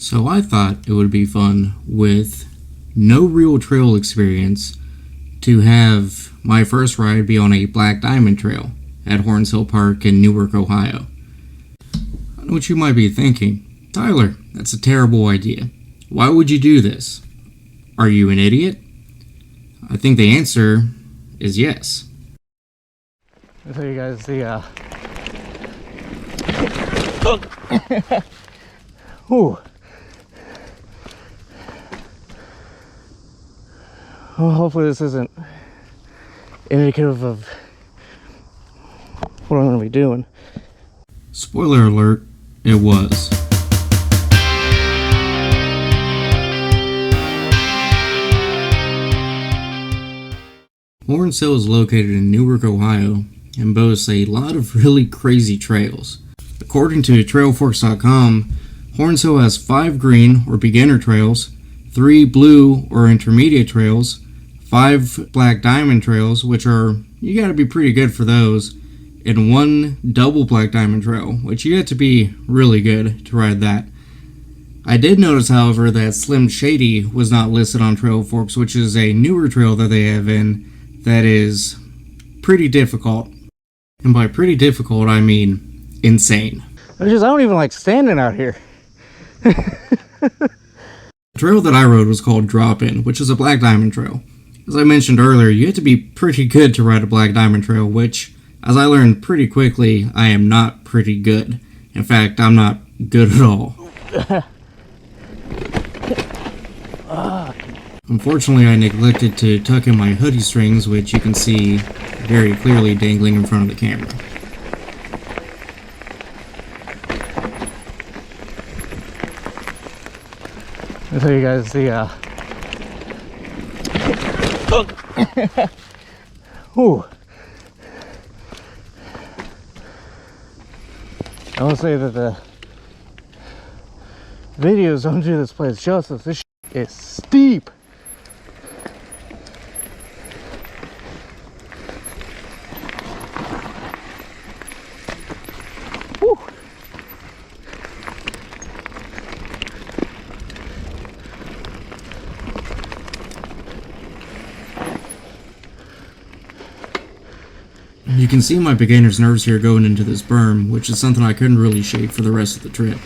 So I thought it would be fun, with no real trail experience, to have my first ride be on a Black Diamond Trail at Horns Hill Park in Newark, Ohio. I know what you might be thinking. Tyler, that's a terrible idea. Why would you do this? Are you an idiot? I think the answer is yes. I'll tell you guys the Ooh. Well, hopefully this isn't indicative of what I'm going to be doing. Spoiler alert, it was. Horns Hill is located in Newark, Ohio, and boasts a lot of really crazy trails. According to trailforks.com, Horns Hill has 5 green or beginner trails, 3 blue or intermediate trails, 5 black diamond trails, which are, you gotta be pretty good for those, and 1 double black diamond trail, which you have to be really good to ride that. I did notice, however, that Slim Shady was not listed on Trail Forks, which is a newer trail that they have in that is pretty difficult. And by pretty difficult, I mean insane. I don't even like standing out here. The trail that I rode was called Drop In, which is a black diamond trail. As I mentioned earlier, you have to be pretty good to ride a black diamond trail, which, as I learned pretty quickly, I am not pretty good. In fact, I'm not good at all. Unfortunately, I neglected to tuck in my hoodie strings, which you can see very clearly dangling in front of the camera. I'll tell you guys the Ooh. I want to say that the videos don't do this place justice. This is steep. Woo. You can see my beginner's nerves here going into this berm, which is something I couldn't really shake for the rest of the trip.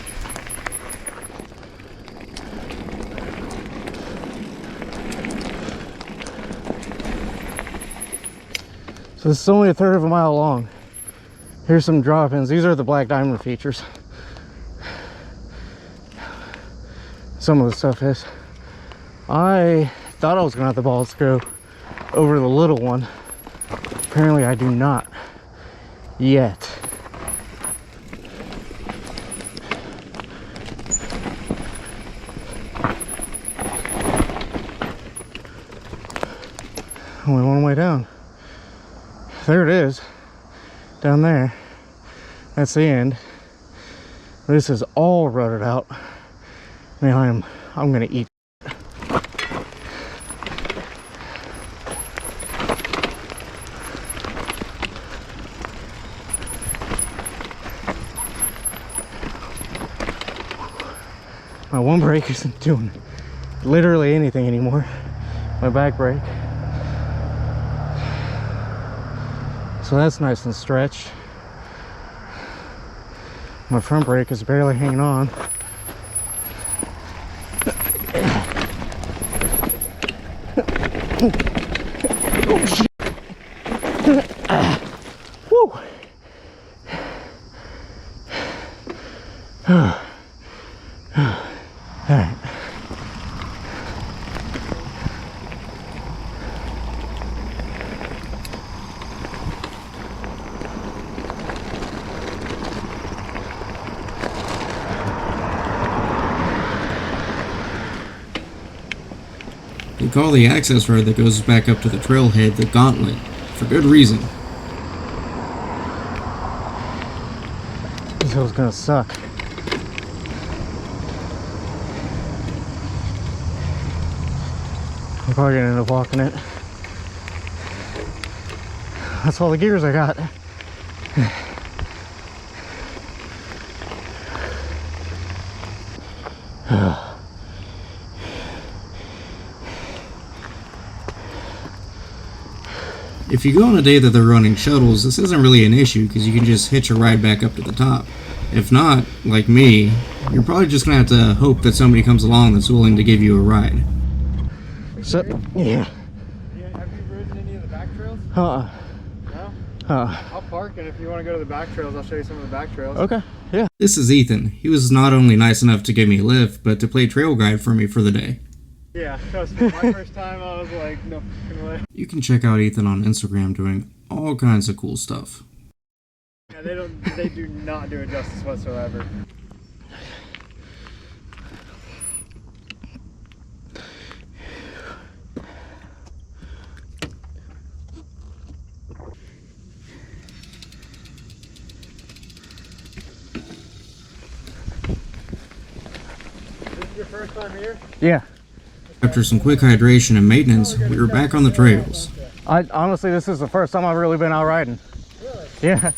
So this is only 1/3 of a mile long. Here's some drop-ins. These are the black diamond features. Some of the stuff is. I thought I was gonna have the balls to go over the little one. Apparently I do not yet. Only one way down. There it is, down there. That's the end. This is all rutted out. Man, I'm gonna eat. My one brake isn't doing literally anything anymore. My back brake. So that's nice and stretched. My front brake is barely hanging on. Oh, shit. Woo. All right. They call the access road that goes back up to the trailhead the Gauntlet, for good reason. This hill's gonna suck. I'm probably gonna end up walking it. That's all the gears I got. If you go on a day that they're running shuttles, this isn't really an issue because you can just hitch a ride back up to the top. If not, like me, you're probably just gonna have to hope that somebody comes along that's willing to give you a ride. So, yeah. Have you ridden any of the back trails? No? I'll park, and if you want to go to the back trails, I'll show you some of the back trails. Okay, yeah. This is Ethan. He was not only nice enough to give me a lift, but to play trail guide for me for the day. Yeah, trust me, my first time I was like, no fucking way. You can check out Ethan on Instagram doing all kinds of cool stuff. Yeah, they do not do it justice whatsoever. This is your first time here? Yeah. After some quick hydration and maintenance, we were back on the trails. Honestly, this is the first time I've really been out riding. Really? Yeah.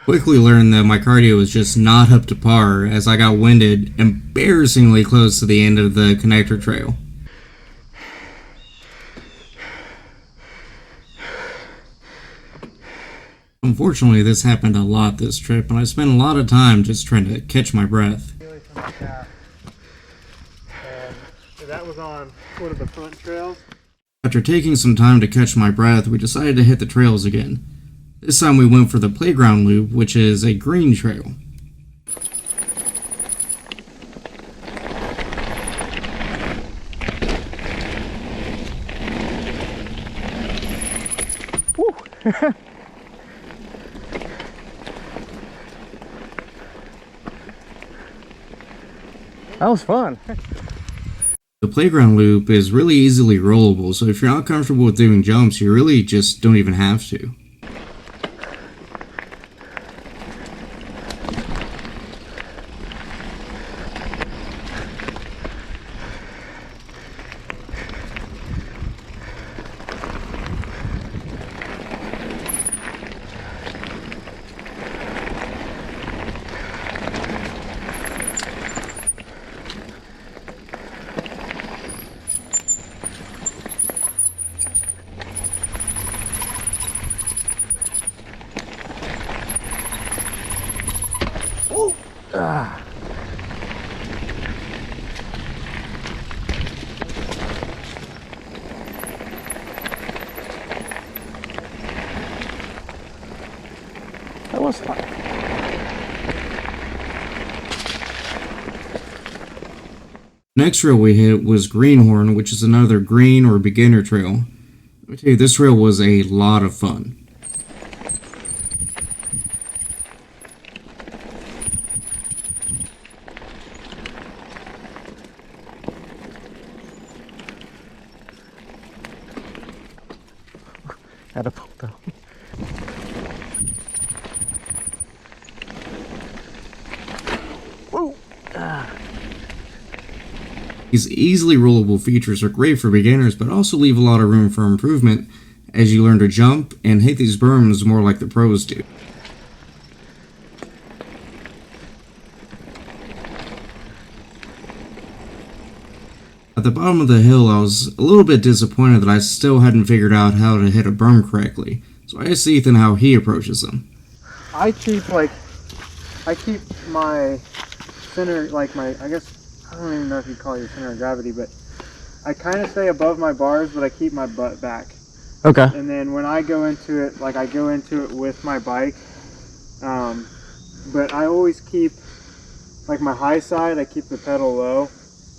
Quickly learned that my cardio was just not up to par as I got winded embarrassingly close to the end of the connector trail. Unfortunately, this happened a lot this trip, and I spent a lot of time just trying to catch my breath. So that was on one of the front trails. After taking some time to catch my breath, we decided to hit the trails again. This time we went for the playground loop, which is a green trail. Woo. That was fun. The playground loop is really easily rollable, so if you're not comfortable with doing jumps, you really just don't even have to. Ah. That was fun. Next trail we hit was Greenhorn, which is another green or beginner trail. Let me tell you, this trail was a lot of fun. Had to pull down. Woo! Ah. These easily rollable features are great for beginners, but also leave a lot of room for improvement as you learn to jump and hit these berms more like the pros do. At the bottom of the hill, I was a little bit disappointed that I still hadn't figured out how to hit a berm correctly, so I asked Ethan how he approaches them. I keep my center, I guess, I don't even know if you'd call it your center of gravity, but I kind of stay above my bars, but I keep my butt back. Okay. And then when I go into it, I go into it with my bike, but I always keep, my high side, I keep the pedal low.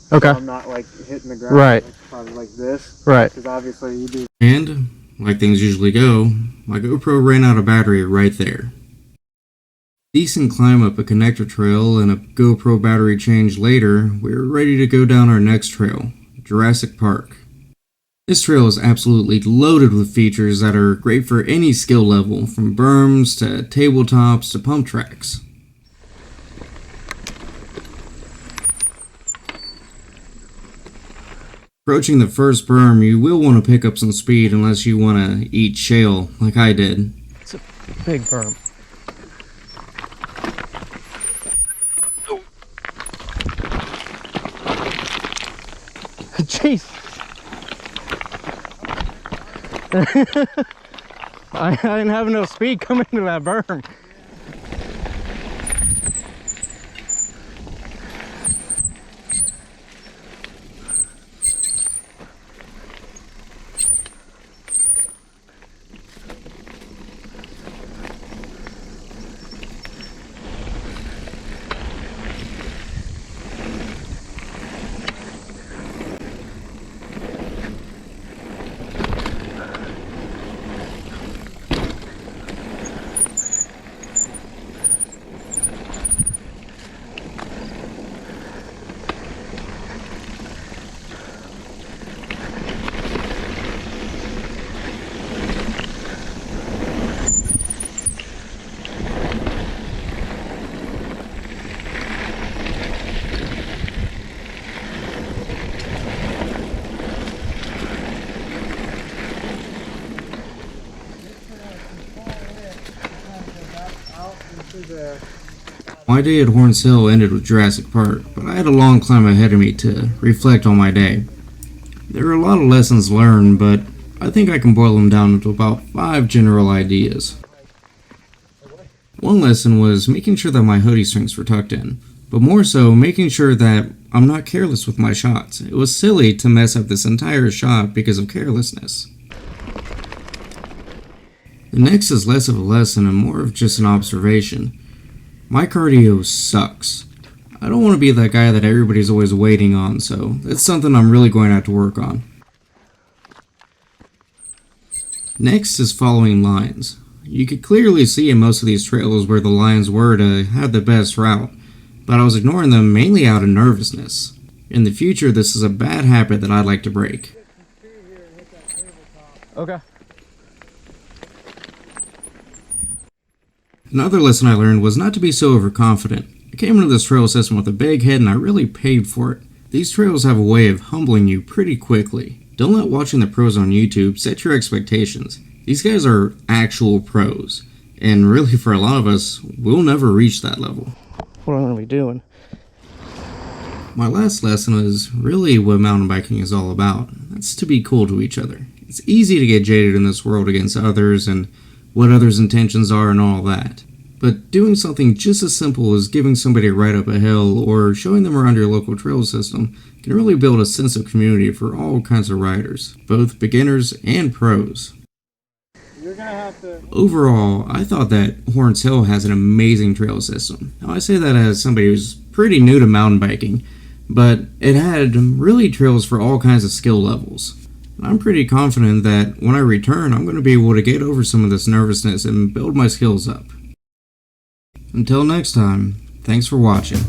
Okay. So I'm not hitting the ground. Right. Probably like this. Right. Because obviously you do. And, like things usually go, my GoPro ran out of battery right there. Decent climb up a connector trail and a GoPro battery change later, we're ready to go down our next trail, Jurassic Park. This trail is absolutely loaded with features that are great for any skill level, from berms to tabletops to pump tracks. Approaching the first berm, you will want to pick up some speed unless you want to eat shale like I did. It's a big berm. Jeez. I didn't have enough speed coming into that berm. My day at Horns Hill ended with Jurassic Park, but I had a long climb ahead of me to reflect on my day. There are a lot of lessons learned, but I think I can boil them down into about 5 general ideas. One lesson was making sure that my hoodie strings were tucked in, but more so making sure that I'm not careless with my shots. It was silly to mess up this entire shot because of carelessness. The next is less of a lesson and more of just an observation. My cardio sucks. I don't want to be that guy that everybody's always waiting on, so that's something I'm really going to have to work on. Next is following lines. You could clearly see in most of these trails where the lines were to have the best route, but I was ignoring them mainly out of nervousness. In the future, this is a bad habit that I'd like to break. Okay. Another lesson I learned was not to be so overconfident. I came into this trail system with a big head and I really paid for it. These trails have a way of humbling you pretty quickly. Don't let watching the pros on YouTube set your expectations. These guys are actual pros, and really for a lot of us, we'll never reach that level. What am I going to be doing? My last lesson is really what mountain biking is all about. That's to be cool to each other. It's easy to get jaded in this world against others and what others' intentions are and all that. But doing something just as simple as giving somebody a ride up a hill or showing them around your local trail system can really build a sense of community for all kinds of riders, both beginners and pros. You're gonna have to... Overall, I thought that Horns Hill has an amazing trail system. Now I say that as somebody who's pretty new to mountain biking, but it had really trails for all kinds of skill levels. I'm pretty confident that when I return, I'm going to be able to get over some of this nervousness and build my skills up. Until next time, thanks for watching.